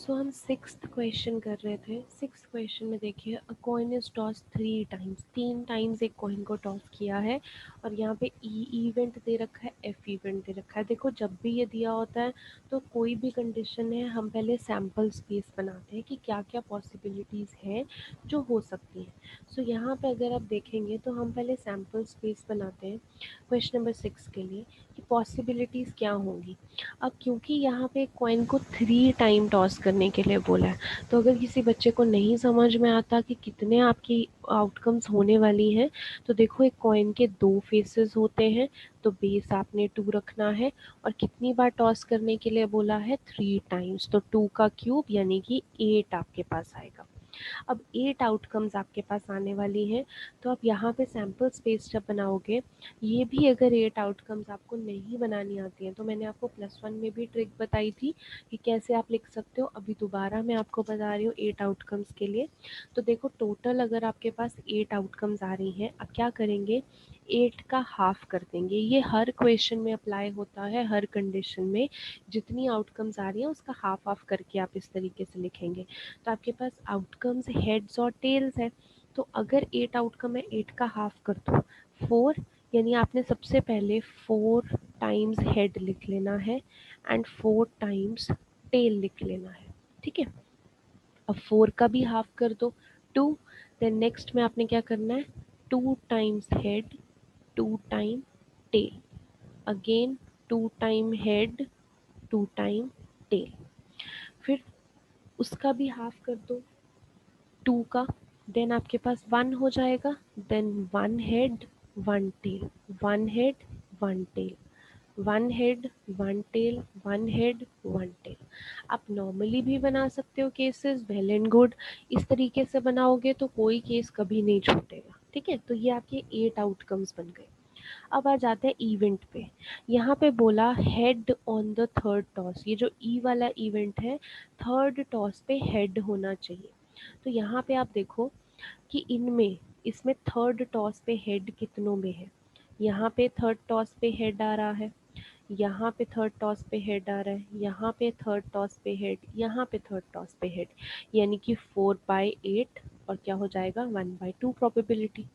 सो हम sixth question कर रहे थे। सिक्स्थ क्वेश्चन में देखिए, अ coin is toss 3 times, 3 times एक कॉइन को टॉस किया है और यहाँ पे ई इवेंट दे रखा है, एफ इवेंट दे रखा है। देखो जब भी ये दिया होता है तो कोई भी कंडीशन है, हम पहले सैम्पल स्पेस बनाते हैं कि क्या क्या पॉसिबिलिटीज़ हैं जो हो सकती हैं। सो यहाँ पे अगर आप देखेंगे तो हम पहले सैम्पल स्पेस बनाते हैं क्वेश्चन नंबर 6 के लिए कि पॉसिबिलिटीज़ क्या होंगी। अब क्योंकि यहाँ पे कॉइन को 3 टाइम टॉस करने के लिए बोला है, तो अगर किसी बच्चे को नहीं समझ में आता कि कितने आपकी आउटकम्स होने वाली हैं, तो देखो एक कॉइन के 2 फेसेस होते हैं, तो बेस आपने 2 रखना है और कितनी बार टॉस करने के लिए बोला है, 3 टाइम्स, तो 2 का क्यूब यानी कि 8 आपके पास आएगा। अब 8 आउटकम्स आपके पास आने वाली हैं, तो आप यहाँ पे सैम्पल स्पेस जब बनाओगे, ये भी अगर 8 आउटकम्स आपको नहीं बनानी आती हैं, तो मैंने आपको +1 में भी ट्रिक बताई थी कि कैसे आप लिख सकते हो। अभी दोबारा मैं आपको बता रही हूँ 8 आउटकम्स के लिए। तो देखो टोटल अगर आपके पास 8 आउटकम्स आ रही हैं, अब क्या करेंगे, 8 का हाफ कर देंगे। ये हर क्वेश्चन में अप्लाई होता है, हर कंडीशन में जितनी आउटकम्स आ रही हैं उसका हाफ ऑफ करके आप इस तरीके से लिखेंगे। तो आपके पास आउटकम्स हेड्स और टेल्स है, तो अगर 8 आउटकम है, 8 का हाफ कर दो 4, यानी आपने सबसे पहले 4 टाइम्स हेड लिख लेना है एंड 4 टाइम्स टेल लिख लेना है। ठीक है, अब 4 का भी हाफ कर दो 2, देन नेक्स्ट में आपने क्या करना है, 2 times head, 2 time tail, again 2 time head, 2 time tail, फिर उसका भी हाफ कर दो 2 का, देन आपके पास 1 हो जाएगा, then 1 head 1 tail, 1 head 1 tail, 1 head 1 tail, 1 head 1 tail. आप नॉर्मली भी बना सकते हो केसेस, वेल एंड गुड। इस तरीके से बनाओगे तो कोई केस कभी नहीं छूटेगा। ठीक है, तो ये आपके 8 आउटकम्स बन गए। अब आ जाते हैं इवेंट पे। यहाँ पे बोला head on the third toss, ये जो ई वाला इवेंट है, थर्ड टॉस पे हेड होना चाहिए। तो यहाँ पे आप देखो कि इनमें, इसमें थर्ड टॉस पे हेड कितनों में है। यहाँ पे थर्ड टॉस पे हेड आ रहा है, यहाँ पे थर्ड टॉस पे हेड आ रहा है, यहाँ पे थर्ड टॉस पे हेड, यहाँ पे थर्ड टॉस पे हेड, यानी कि 4/8 और क्या हो जाएगा 1/2 प्रोबेबिलिटी।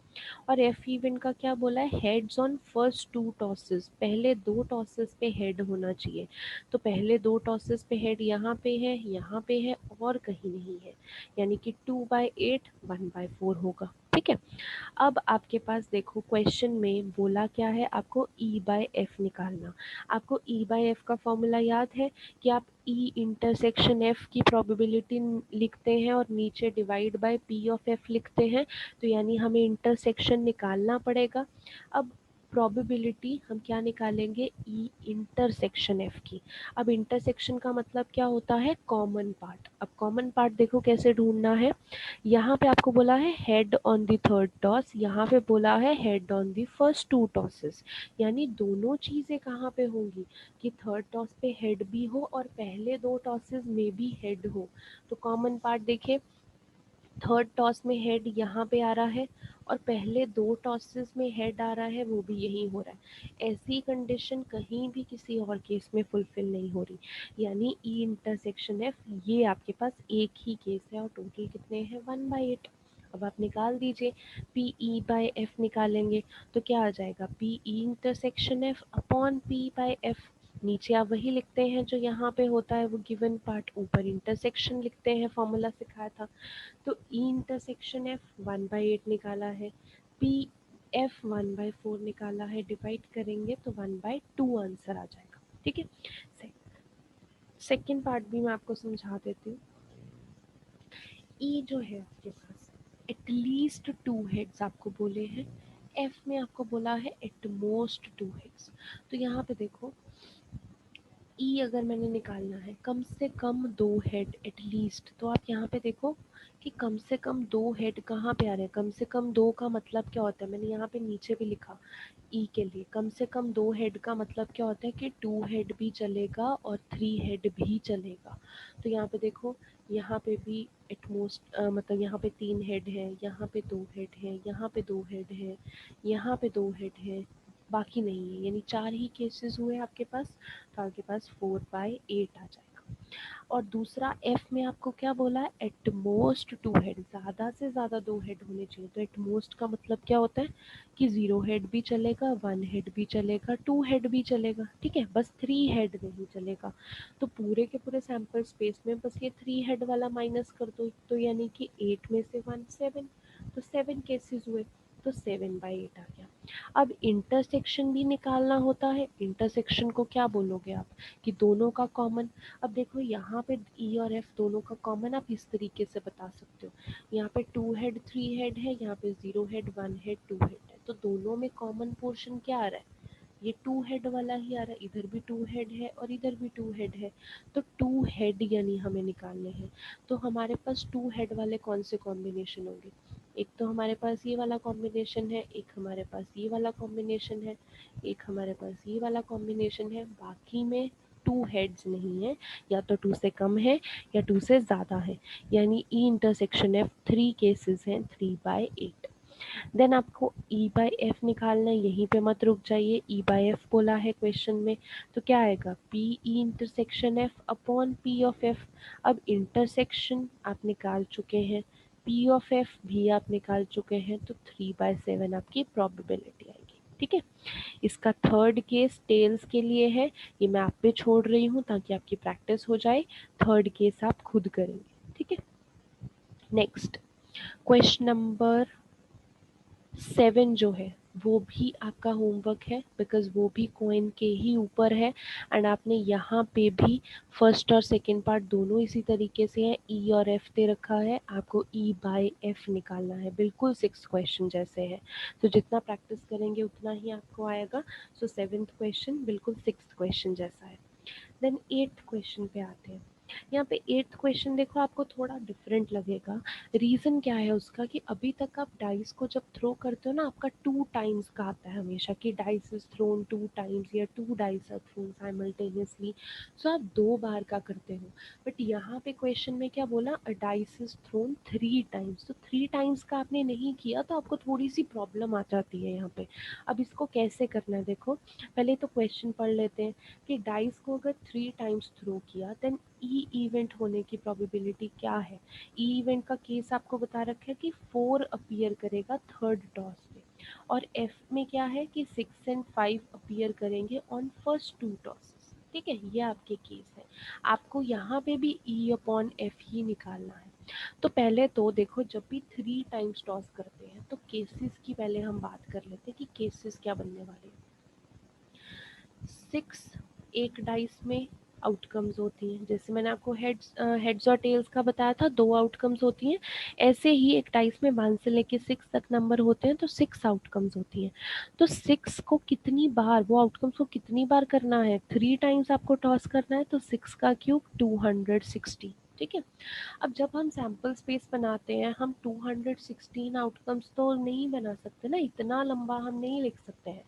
और एफ इवेंट का क्या बोला है, हेड्स ऑन फर्स्ट 2 टॉसेस, पहले 2 टॉसेस पे हेड होना चाहिए। तो पहले 2 टॉसेस पे हेड यहाँ पे है, यहाँ पे है और कहीं नहीं है, यानी कि 2/8 1/4 होगा। ठीक है, अब आपके पास देखो क्वेश्चन में बोला क्या है, आपको ई बाय एफ निकालना। आपको ई बाय एफ का फॉर्मूला याद है कि आप ई इंटरसेक्शन एफ की प्रोबेबिलिटी लिखते हैं और नीचे divide by P of F लिखते हैं, तो यानी हमें इंटरसेक्शन निकालना पड़ेगा। अब प्रोबेबिलिटी हम क्या निकालेंगे, ई इंटरसेक्शन एफ की। अब इंटरसेक्शन का मतलब क्या होता है, कॉमन पार्ट। अब कॉमन पार्ट देखो कैसे ढूंढना है, यहाँ पे आपको बोला है head on the third toss, यहाँ पे बोला है head on the first 2 tosses, यानी दोनों चीज़ें कहाँ पे होंगी कि थर्ड टॉस पे हेड भी हो और पहले 2 टॉसेस में भी हेड हो। तो कॉमन पार्ट देखे, थर्ड टॉस में हेड यहाँ पे आ रहा है और पहले 2 टॉसेस में हेड आ रहा है, वो भी यही हो रहा है। ऐसी कंडीशन कहीं भी किसी और केस में फुलफिल नहीं हो रही, यानी ई इंटरसेक्शन एफ ये आपके पास एक ही केस है और टोटल कितने हैं 1/8। अब आप निकाल दीजिए, पी ई बाय एफ निकालेंगे तो क्या आ जाएगा, P E intersection F upon P by F. नीचे आप वही लिखते हैं जो यहाँ पे होता है वो गिवन पार्ट, ऊपर इंटरसेक्शन लिखते हैं, फॉर्मूला सिखाया था। तो ई इंटरसेक्शन एफ 1/8 निकाला है, पी एफ 1/4 निकाला है, डिवाइड करेंगे तो 1/2 आंसर आ जाएगा। ठीक है, सेकेंड पार्ट भी मैं आपको समझा देती हूँ। ई जो है आपके पास एटलीस्ट 2 हेड्स आपको बोले हैं, एफ में आपको बोला है एट मोस्ट 2 हेड्स। तो यहाँ पे देखो ई अगर मैंने निकालना है कम से कम 2 हेड एटलीस्ट, तो आप यहाँ पे देखो कि कम से कम 2 हेड कहाँ पे आ रहे हैं, कम से कम 2 का मतलब क्या होता है, मैंने यहाँ पे नीचे भी लिखा ई के लिए कम से कम 2 हेड का मतलब क्या होता है कि 2 हेड भी चलेगा और 3 हेड भी चलेगा। तो यहाँ पे देखो, यहाँ पे भी एटमोस्ट मतलब यहाँ पे 3 हेड है, यहाँ पे 2 हेड है, यहाँ पे 2 हेड है, यहाँ पे 2 हेड है, बाकी नहीं है, यानी 4 ही केसेस हुए आपके पास, तो आपके पास 4/8 आ जाएगा। और दूसरा एफ में आपको क्या बोला है, एट मोस्ट 2 हेड, ज़्यादा से ज़्यादा 2 हेड होने चाहिए। तो एट मोस्ट का मतलब क्या होता है कि 0 हेड भी चलेगा, 1 हेड भी चलेगा, 2 हेड भी चलेगा, ठीक है, बस 3 हेड नहीं चलेगा। तो पूरे के पूरे सैम्पल स्पेस में बस ये 3 हेड वाला माइनस कर दो, तो यानी कि 8 में से 1 7, तो 7 केसेस हुए, तो 7/8 आ गया। अब इंटरसेक्शन भी निकालना होता है। इंटरसेक्शन को क्या बोलोगे आप, कि दोनों का कॉमन। अब देखो यहाँ पे ई और एफ दोनों का कॉमन आप इस तरीके से बता सकते हो, यहाँ पे 2 हेड 3 हेड है, यहाँ पे 0 हेड 1 हेड 2 हेड है, तो दोनों में कॉमन पोर्शन क्या आ रहा है, ये 2 हेड वाला ही आ रहा है। इधर भी 2 हेड है और इधर भी 2 हेड है, तो 2 हेड यानी हमें निकालने हैं। तो हमारे पास 2 हेड वाले कौन से कॉम्बिनेशन होंगे, एक तो हमारे पास ये वाला कॉम्बिनेशन है, एक हमारे पास ये वाला कॉम्बिनेशन है, एक हमारे पास ये वाला कॉम्बिनेशन है, बाकी में 2 हेड्स नहीं है, या तो 2 से कम है या 2 से ज़्यादा है, यानी ई इंटरसेक्शन एफ 3 केसेस हैं 3/8। देन आपको ई बाय एफ निकालना है, यहीं पे मत रुक जाइए, ई बाय एफ बोला है क्वेश्चन में, तो क्या आएगा, P E intersection F upon P of F. अब इंटरसेक्शन आप निकाल चुके हैं, पी ऑफ एफ भी आप निकाल चुके हैं, तो 3/7 आपकी प्रोबेबिलिटी आएगी, ठीक है। इसका थर्ड केस टेल्स के लिए है, ये मैं आप पे छोड़ रही हूँ ताकि आपकी प्रैक्टिस हो जाए, थर्ड केस आप खुद करेंगे, ठीक है। नेक्स्ट क्वेश्चन नंबर 7 जो है वो भी आपका होमवर्क है, बिकॉज वो भी कॉइन के ही ऊपर है, एंड आपने यहाँ पे भी फर्स्ट और सेकंड पार्ट दोनों इसी तरीके से है, ई और एफ दे रखा है, आपको ई बाय एफ निकालना है, बिल्कुल 6 क्वेश्चन जैसे है। तो जितना प्रैक्टिस करेंगे उतना ही आपको आएगा। सो 7th क्वेश्चन बिल्कुल 6th क्वेश्चन जैसा है। देन 8th क्वेश्चन पे आते हैं। यहाँ पे 8th क्वेश्चन देखो आपको थोड़ा डिफरेंट लगेगा। रीज़न क्या है उसका, कि अभी तक आप डाइस को जब थ्रो करते हो ना, आपका 2 टाइम्स का आता है हमेशा, कि डाइस इज थ्रोन 2 टाइम्स या 2 डाइस आर थ्रोन साइमल्टेनियसली। सो आप 2 बार का करते हो, बट यहाँ पे क्वेश्चन में क्या बोला, अ डाइस इज थ्रोन 3 टाइम्स, तो 3 टाइम्स का आपने नहीं किया, तो आपको थोड़ी सी प्रॉब्लम आ जाती है यहाँ पे। अब इसको कैसे करना है देखो, पहले तो क्वेश्चन पढ़ लेते हैं कि डाइस को अगर 3 टाइम्स थ्रो किया, देन ई इवेंट होने की प्रोबेबिलिटी क्या है। ई इवेंट का केस आपको बता रखा है कि 4 अपीयर करेगा थर्ड टॉस पे, और एफ में क्या है कि 6 एंड 5 अपीयर करेंगे ऑन फर्स्ट 2 टॉसेस, ठीक है, ये आपके केस है। आपको यहाँ पे भी ई अपॉन एफ ही निकालना है। तो पहले तो देखो, जब भी 3 टाइम्स टॉस करते हैं तो केसेस की पहले हम बात कर लेते हैं कि केसेस क्या बनने वाले हैं। 6 एक डाइस में आउटकम्स होती हैं, जैसे मैंने आपको हेड्स और टेल्स का बताया था, 2 आउटकम्स होती हैं, ऐसे ही एक डाइस में 1 से लेके 6 तक नंबर होते हैं, तो 6 आउटकम्स होती हैं। तो 6 को कितनी बार, वो आउटकम्स को कितनी बार करना है, 3 टाइम्स आपको टॉस करना है, तो 6 का क्यूब 260, ठीक है। अब जब हम सैम्पल स्पेस बनाते हैं, हम 216 आउटकम्स तो नहीं बना सकते ना, इतना लंबा हम नहीं लिख सकते हैं।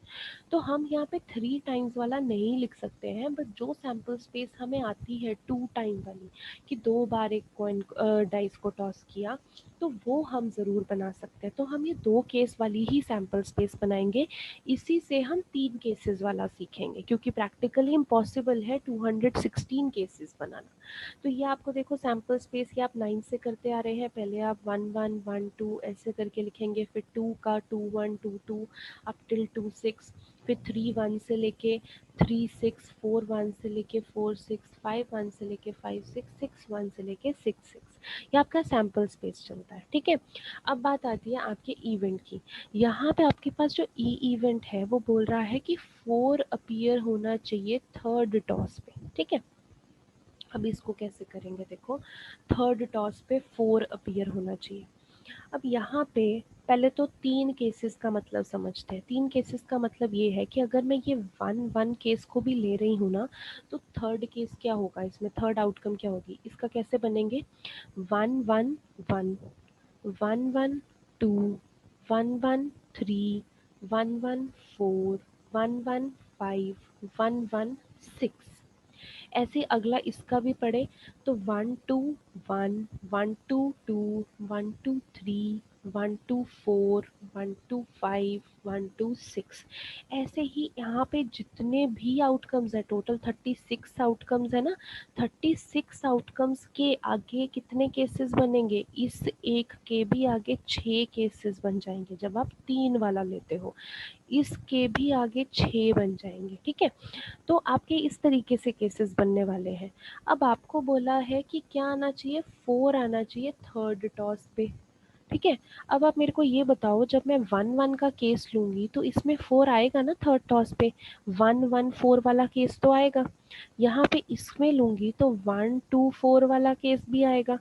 तो हम यहाँ पे 3 टाइम्स वाला नहीं लिख सकते हैं, बट जो सैम्पल स्पेस हमें आती है 2 टाइम वाली, कि 2 बार एक कॉइन डाइस को टॉस किया, तो वो हम ज़रूर बना सकते हैं। तो हम ये 2 केस वाली ही सैम्पल स्पेस बनाएंगे, इसी से हम 3 केसेस वाला सीखेंगे, क्योंकि प्रैक्टिकली इम्पॉसिबल है 216 केसेस बनाना। तो ये आपको देखो सैम्पल स्पेस ये आप 9 से करते आ रहे हैं, पहले आप 1 1 1 2 ऐसे करके लिखेंगे, फिर 2 का 2 1 2 2 अप टिल 2 6, फिर 3 1 से लेके 3 6, 4 1 से लेके 4 6, 5 1 से लेके 5 6, 6 1 से लेके 6 6, ये आपका सैम्पल स्पेस चलता है, ठीक है। अब बात आती है आपके इवेंट की। यहाँ पे आपके पास जो ई इवेंट है वो बोल रहा है कि 4 अपीयर होना चाहिए थर्ड टॉस पे, ठीक है। अब इसको कैसे करेंगे देखो, थर्ड टॉस पे 4 अपीयर होना चाहिए। अब यहाँ पे पहले तो 3 केसेस का मतलब समझते हैं। 3 केसेस का मतलब ये है कि अगर मैं ये 1 1 केस को भी ले रही हूँ ना, तो थर्ड केस क्या होगा, इसमें थर्ड आउटकम क्या होगी, इसका कैसे बनेंगे, 1 1 1 1 1 2 1 1 3 1 1 4 1 1 5 1 1 6, ऐसे अगला इसका भी पढ़े, तो 1 2 1 1 2 2 1 2 3 1 to 4, 1 to 5, 1 to 6। ऐसे ही यहाँ पे जितने भी आउटकम्स है, टोटल 36 आउटकम्स है ना, 36 आउटकम्स के आगे कितने केसेस बनेंगे, इस एक के भी आगे 6 केसेस बन जाएंगे। जब आप 3 वाला लेते हो इसके भी आगे 6 बन जाएंगे। ठीक है, तो आपके इस तरीके से केसेस बनने वाले हैं। अब आपको बोला है कि क्या आना चाहिए, 4 आना चाहिए थर्ड टॉस पे। ठीक है, अब आप मेरे को ये बताओ, जब मैं 1-1 का केस लूंगी तो इसमें 4 आएगा ना थर्ड टॉस पे, 1-1-4 वाला केस तो आएगा। यहाँ पे इसमें लूंगी तो 1-2-4 वाला केस भी आएगा,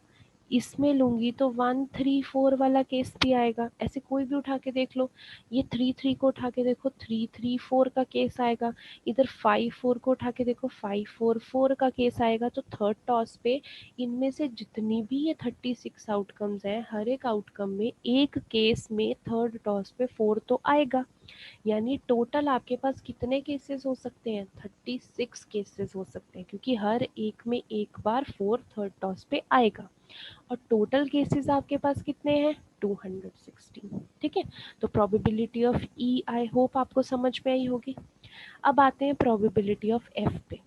इसमें लूंगी तो 1-3-4 वाला केस भी आएगा। ऐसे कोई भी उठा के देख लो, ये 3-3 को उठा के देखो 3-3-4 का केस आएगा, इधर 5-4 को उठा के देखो 5-4-4 का केस आएगा। तो थर्ड टॉस पे इनमें से जितनी भी ये 36 आउटकम्स हैं, हर एक आउटकम में एक केस में थर्ड टॉस पे 4 तो आएगा। यानी टोटल आपके पास कितने केसेस हो सकते हैं, 36 केसेस हो सकते हैं, क्योंकि हर एक में एक बार 4 थर्ड टॉस पे आएगा। और टोटल केसेस आपके पास कितने हैं, 216। ठीक है, तो probability of E I hope आपको समझ में आई होगी। अब आते हैं प्रोबेबिलिटी ऑफ एफ पे।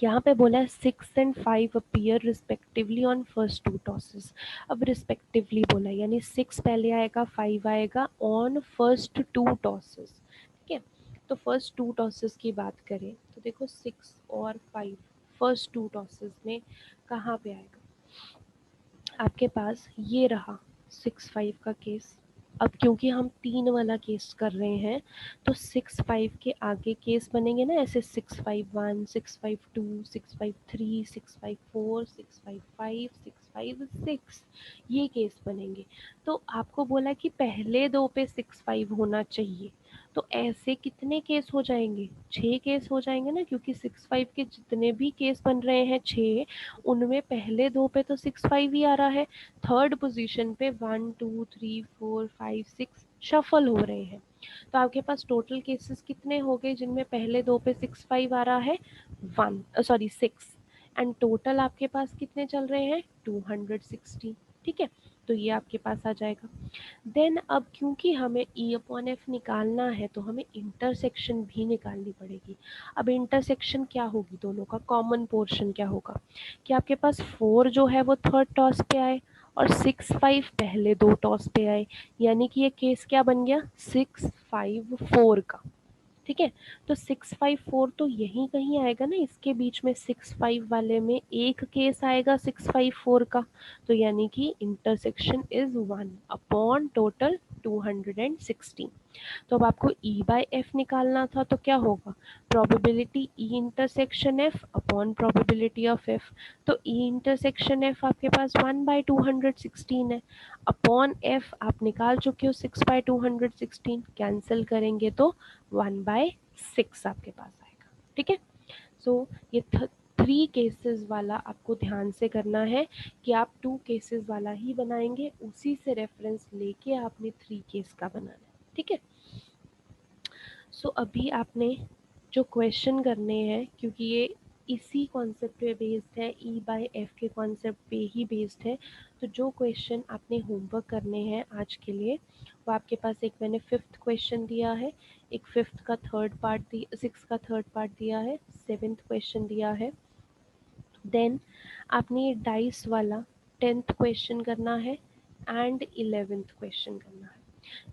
यहाँ पे बोला है 6 and 5 appear respectively on first two tosses. अब रिस्पेक्टिवली बोला है, यानी 6 पहले आएगा 5 आएगा ऑन फर्स्ट टू टॉसेस। ठीक है, तो फर्स्ट टू टॉसेस की बात करें तो देखो 6 और 5 फर्स्ट टू टॉसेस में कहाँ पे आएगा, आपके पास ये रहा 6-5 का केस। अब क्योंकि हम 3 वाला केस कर रहे हैं तो 6-5 के आगे केस बनेंगे ना, ऐसे 6-5-1, 6-5-2, 6-5-3, 6-5-4, 6-5-5, 6-5-6, ये केस बनेंगे। तो आपको बोला कि पहले दो पे 6-5 होना चाहिए, तो ऐसे कितने केस हो जाएंगे, 6 केस हो जाएंगे ना, क्योंकि 6-5 के जितने भी केस बन रहे हैं 6, उनमें पहले दो पे तो 6-5 ही आ रहा है, थर्ड पोजीशन पे 1 2 3 4 5 6 शफल हो रहे हैं। तो आपके पास टोटल केसेस कितने हो गए जिनमें पहले दो पे 6-5 आ रहा है, 6, एंड टोटल आपके पास कितने चल रहे हैं, 260। ठीक है, तो ये आपके पास आ जाएगा। देन अब क्योंकि हमें ई अपॉन एफ निकालना है तो हमें इंटरसेक्शन भी निकालनी पड़ेगी। अब इंटरसेक्शन क्या होगी, दोनों का कॉमन पोर्शन क्या होगा, कि आपके पास 4 जो है वो थर्ड टॉस पे आए और 6-5 पहले दो टॉस पे आए, यानी कि ये केस क्या बन गया, 6-5-4 का। ठीक है, तो 6-5-4 तो यहीं कहीं आएगा ना, इसके बीच में 6-5 वाले में एक केस आएगा 6-5-4 का, तो यानी कि इंटरसेक्शन इज 1 अपॉन टोटल 216। तो अब आपको ई बाय एफ निकालना था, तो क्या होगा, probability E intersection F upon probability of F. तो ई इंटरसेक्शन एफ आपके पास 1/216 है, अपॉन एफ आप निकाल चुके हो 6/216, कैंसिल करेंगे तो 1/6 आपके पास आएगा। ठीक है, सो ये 3 केसेस वाला आपको ध्यान से करना है कि आप 2 केसेस वाला ही बनाएंगे, उसी से रेफरेंस लेके आपने 3 केस का बनाना है। ठीक है, सो अभी आपने जो क्वेश्चन करने हैं, क्योंकि ये इसी कॉन्सेप्ट पे बेस्ड है, ई बाय एफ के कॉन्सेप्ट पे ही बेस्ड है, तो जो क्वेश्चन आपने होमवर्क करने हैं आज के लिए वो आपके पास, एक मैंने 5th क्वेश्चन दिया है, एक 5th का थर्ड पार्ट 6 का थर्ड पार्ट दिया है, 7th क्वेश्चन दिया है। देन आपने ये डाइस वाला 10th क्वेश्चन करना है एंड 11th क्वेश्चन करना है।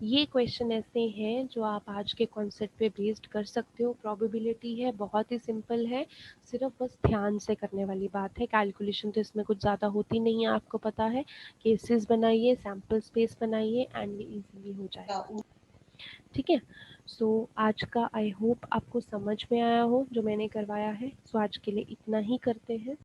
ये क्वेश्चन ऐसे हैं जो आप आज के कॉन्सेप्ट पे बेस्ड कर सकते हो। प्रोबेबिलिटी है, बहुत ही सिंपल है, सिर्फ बस ध्यान से करने वाली बात है, कैलकुलेशन तो इसमें कुछ ज़्यादा होती नहीं है, आपको पता है। केसेस बनाइए, सैम्पल स्पेस बनाइए एंड इजीली हो जाएगा। ठीक है, सो आज का आई होप आपको समझ में आया हो जो मैंने करवाया है। सो आज के लिए इतना ही करते हैं।